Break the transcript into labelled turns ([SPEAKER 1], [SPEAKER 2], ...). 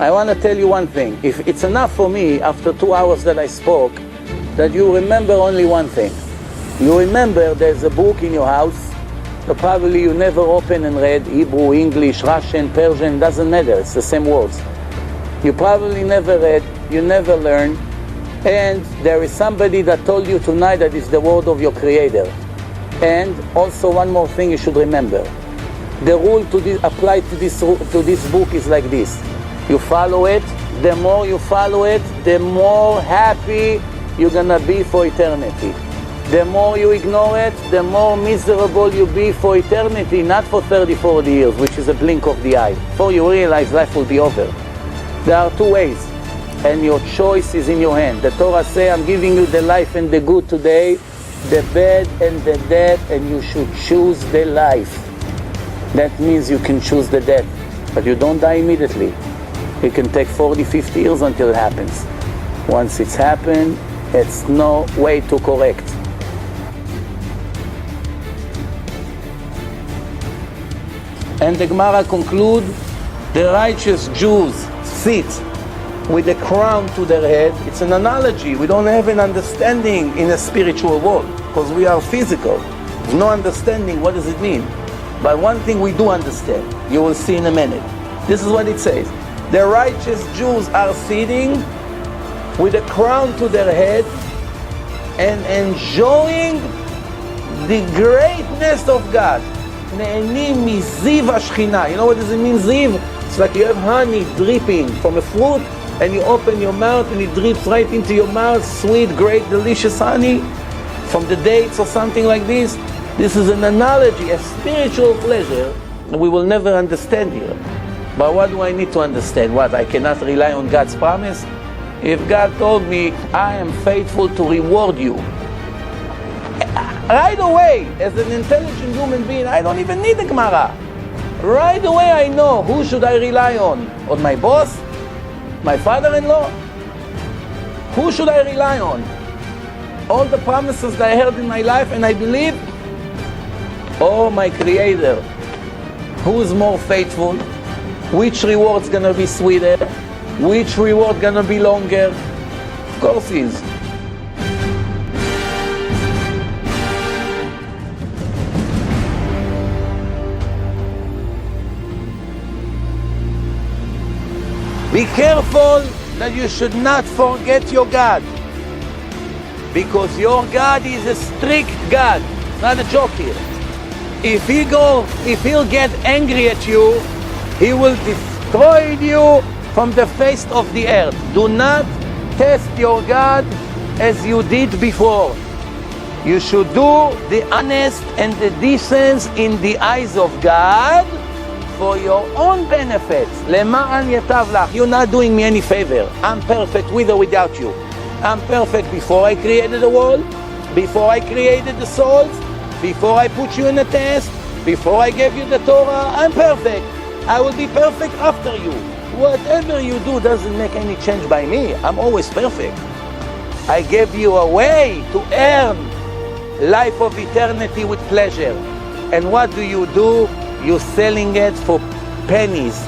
[SPEAKER 1] I want to tell you one thing. If it's enough for me, after 2 hours that I spoke, that you remember only one thing. You remember there's a book in your house that probably you never opened and read, Hebrew, English, Russian, Persian, doesn't matter, it's the same words. You probably never read, you never learned, and there is somebody that told you tonight that it's the word of your Creator. And also one more thing you should remember. The rule applied to this book is like this. You follow it, the more you follow it, the more happy you're gonna be for eternity. The more you ignore it, the more miserable you be for eternity, not for 30, 40 years, which is a blink of the eye. Before you realize life will be over. There are two ways, and your choice is in your hand. The Torah says, I'm giving you the life and the good today, the bad and the dead, and you should choose the life. That means you can choose the death, but you don't die immediately. It can take 40, 50 years until it happens. Once it's happened, it's no way to correct. And the Gemara conclude, the righteous Jews sit with a crown to their head. It's an analogy. We don't have an understanding in a spiritual world because we are physical. There's no understanding. What does it mean? But one thing we do understand, you will see in a minute. This is what it says. The righteous Jews are sitting with a crown to their head and enjoying the greatness of God. נהנים מזיו השכינה. You know what does it mean, ziv? It's like you have honey dripping from a fruit and you open your mouth and it drips right into your mouth, sweet, great, delicious honey from the dates or something like this. This is an analogy, a spiritual pleasure we will never understand here. But what do I need to understand? What, I cannot rely on God's promise? If God told me, I am faithful to reward you, right away, as an intelligent human being, I don't even need the Gemara. Right away I know who should I rely on. On my boss? My father-in-law? Who should I rely on? All the promises that I heard in my life and I believe? Oh, my Creator. Who is more faithful? Which reward's gonna be sweeter? Which reward gonna be longer? Of course he is. Be careful that you should not forget your God, because your God is a strict God, not a joke here. If he'll get angry at you, he will destroy you from the face of the earth. Do not test your God as you did before. You should do the honest and the decent in the eyes of God, for your own benefits. למען יטב לך. You're not doing me any favor. I'm perfect with or without you. I'm perfect before I created the world, before I created the souls, before I put you in a test, before I gave you the Torah. I'm perfect. I will be perfect after you. Whatever you do doesn't make any change by me. I'm always perfect. I gave you a way to earn life of eternity with pleasure. And what do? You're selling it for pennies.